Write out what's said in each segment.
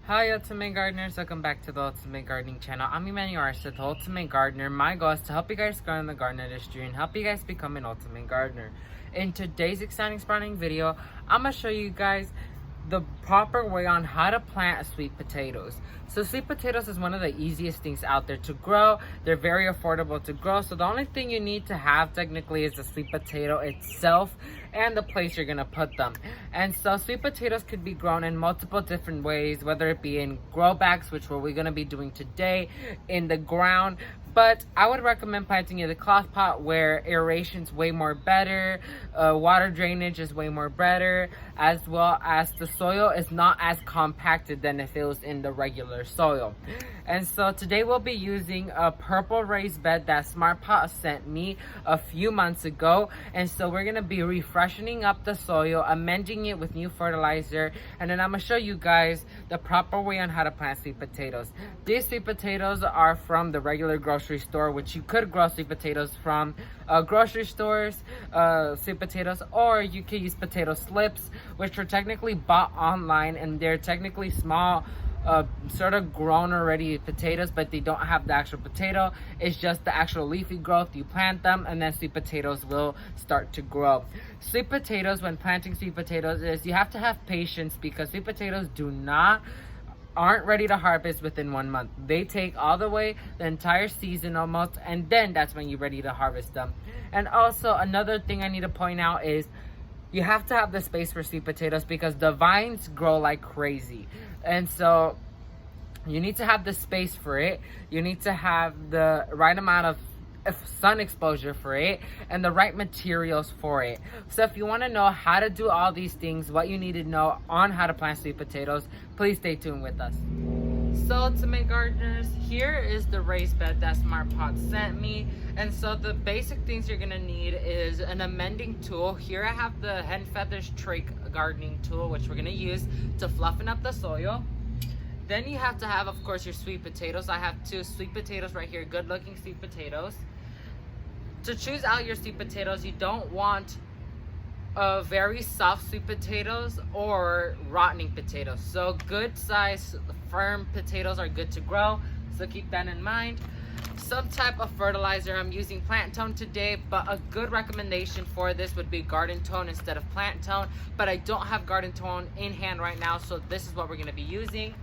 Hi Ultimate Gardeners, welcome back to the Ultimate Gardening channel. I'm Emmanuel Arce, the Ultimate Gardener. My goal is to help you guys grow in the garden industry and help you guys become an Ultimate Gardener. In today's exciting spawning video, I'm going to show you guys the proper way on how to plant sweet potatoes. So sweet potatoes is one of the easiest things out there to grow. They're very affordable to grow. So the only thing you need to have technically is the sweet potato itself and the place you're gonna put them. And so sweet potatoes could be grown in multiple different ways, whether it be in grow bags, which we're gonna be doing today, in the ground. But I would recommend planting in the cloth pot where aeration's way more better, water drainage is way more better, as well as the soil is not as compacted than if it was in the regular soil. And so today we'll be using a purple raised bed that Smart Pot sent me a few months ago. And so we're gonna be refreshening up the soil, amending it with new fertilizer, and then I'm gonna show you guys the proper way on how to plant sweet potatoes. These sweet potatoes are from the regular grocery store, which you could grow sweet potatoes from grocery stores, sweet potatoes, or you could use potato slips, which are technically bought online, and they're technically small, sort of grown already potatoes, but they don't have the actual potato. It's just the actual leafy growth. You plant them and then sweet potatoes will start to grow. Sweet potatoes, when planting sweet potatoes, is you have to have patience because sweet potatoes aren't ready to harvest within 1 month. They take all the way the entire season almost, and then that's when you're ready to harvest them. And also another thing I need to point out is you have to have the space for sweet potatoes because the vines grow like crazy. And so you need to have the space for it. You need to have the right amount of sun exposure for it and the right materials for it. So if you want to know how to do all these things, what you need to know on how to plant sweet potatoes, please stay tuned with us. So Ultimate Gardeners, here is the raised bed that Smart Pot sent me. And so the basic things you're gonna need is an amending tool. Here I have the Hen Feathers Tray gardening tool, which we're gonna use to fluffen up the soil. Then you have to have, of course, your sweet potatoes. I have 2 sweet potatoes right here, good looking sweet potatoes. To choose out your sweet potatoes, you don't want very soft sweet potatoes or rotting potatoes. So good size firm potatoes are good to grow, so keep that in mind. Some type of fertilizer. I'm using plant tone today, but a good recommendation for this would be garden tone instead of plant tone, but I don't have garden tone in hand right now, so this is what we're going to be using.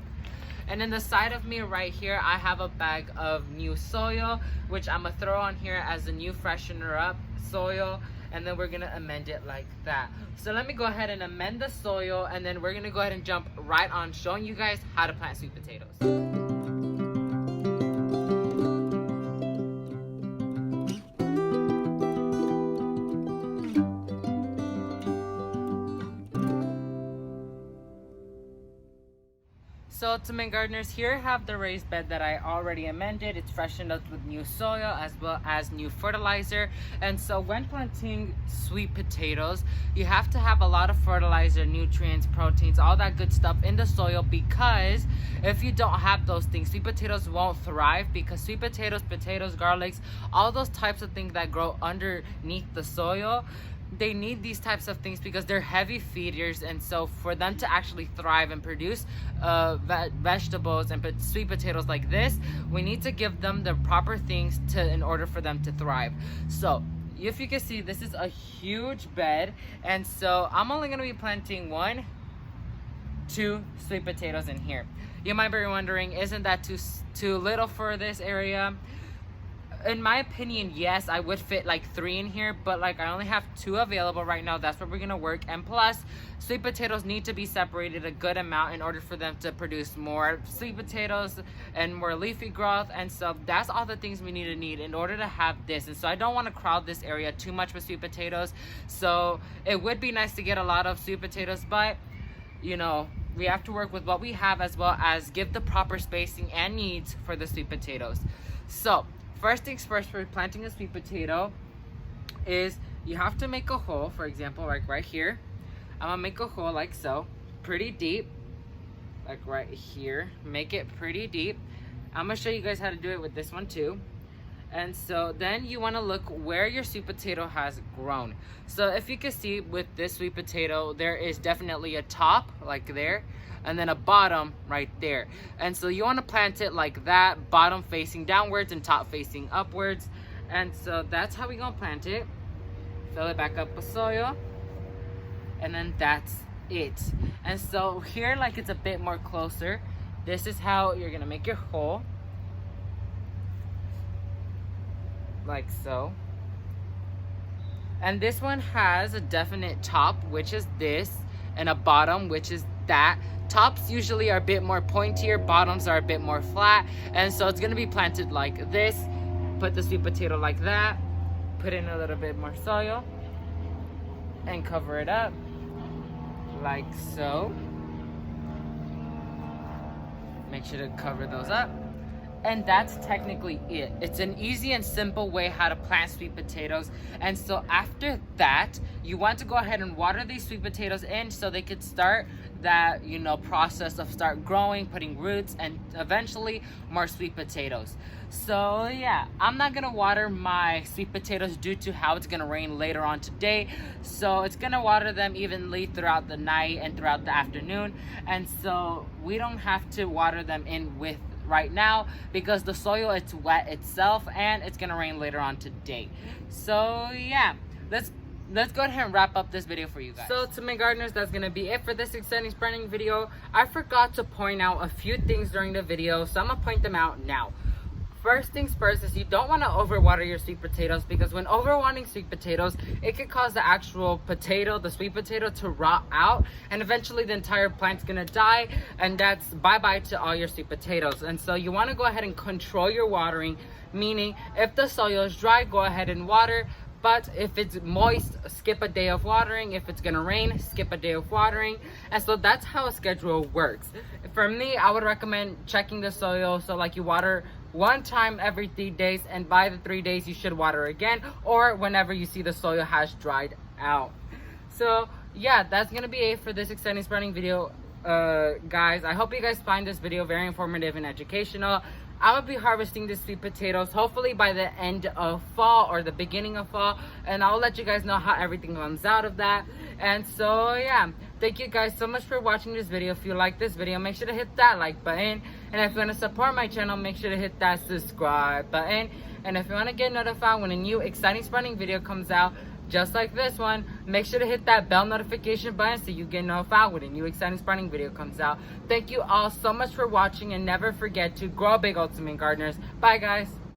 And then the side of me right here, I have a bag of new soil, which I'm gonna throw on here as a new freshener up soil, and then we're gonna amend it like that. So let me go ahead and amend the soil, and then we're gonna go ahead and jump right on showing you guys how to plant sweet potatoes. So Ultimate Gardeners, here I have the raised bed that I already amended. It's freshened up with new soil as well as new fertilizer. And so when planting sweet potatoes, you have to have a lot of fertilizer, nutrients, proteins, all that good stuff in the soil, because if you don't have those things, sweet potatoes won't thrive, because sweet potatoes, garlics, all those types of things that grow underneath the soil, they need these types of things because they're heavy feeders. And so for them to actually thrive and produce vegetables and sweet potatoes like this, we need to give them the proper things in order for them to thrive. So if you can see, this is a huge bed, and so I'm only going to be planting 1, 2 sweet potatoes in here. You might be wondering, isn't that too little for this area? In my opinion, yes, I would fit like 3 in here, but like I only have 2 available right now. That's what we're gonna work. And plus, sweet potatoes need to be separated a good amount in order for them to produce more sweet potatoes and more leafy growth. And so that's all the things we need in order to have this. And so I don't want to crowd this area too much with sweet potatoes. So it would be nice to get a lot of sweet potatoes, but you know, we have to work with what we have as well as give the proper spacing and needs for the sweet potatoes. So first things first, for planting a sweet potato is you have to make a hole. For example, like right here, I'm gonna make a hole like so, pretty deep, like right here. Make it pretty deep. I'm gonna show you guys how to do it with this one too. And so then you want to look where your sweet potato has grown. So if you can see with this sweet potato, there is definitely a top like there, and then a bottom right there. And so you want to plant it like that, bottom facing downwards and top facing upwards. And so that's how we're gonna plant it. Fill it back up with soil, and then that's it. And so here, like, it's a bit more closer. This is how you're gonna make your hole, like so. And this one has a definite top, which is this, and a bottom, which is that. Tops usually are a bit more pointier, bottoms are a bit more flat, and so it's gonna be planted like this. Put the sweet potato like that, put in a little bit more soil, and cover it up like so. Make sure to cover those up. And that's technically it. It's an easy and simple way how to plant sweet potatoes. And so after that, you want to go ahead and water these sweet potatoes in so they could start that, you know, process of start growing, putting roots, and eventually more sweet potatoes. So yeah, I'm not gonna water my sweet potatoes due to how it's gonna rain later on today. So it's gonna water them evenly throughout the night and throughout the afternoon. And so we don't have to water them in with right now because the soil, it's wet itself, and it's gonna rain later on today. So yeah, let's go ahead and wrap up this video for you guys. So to my gardeners, that's gonna be it for this exciting sprouting video. I forgot to point out a few things during the video, so I'm gonna point them out now. First things first is you don't want to overwater your sweet potatoes, because when overwatering sweet potatoes, it could cause the actual potato, the sweet potato, to rot out, and eventually the entire plant's gonna die, and that's bye-bye to all your sweet potatoes. And so you want to go ahead and control your watering, meaning if the soil is dry, go ahead and water. But if it's moist, skip a day of watering. If it's gonna rain, skip a day of watering. And so that's how a schedule works. For me, I would recommend checking the soil. So like you water one time every 3 days, and by the 3 days you should water again, or whenever you see the soil has dried out. So yeah, that's gonna be it for this exciting sprouting video, guys. I hope you guys find this video very informative and educational. I will be harvesting these sweet potatoes hopefully by the end of fall or the beginning of fall, and I'll let you guys know how everything comes out of that. And so yeah, thank you guys so much for watching this video. If you like this video, make sure to hit that like button, and if you want to support my channel, make sure to hit that subscribe button. And if you want to get notified when a new exciting sprouting video comes out just like this one, make sure to hit that bell notification button so you get notified when a new exciting sprouting video comes out. Thank you all so much for watching, and never forget to grow big, ultimate gardeners. Bye guys.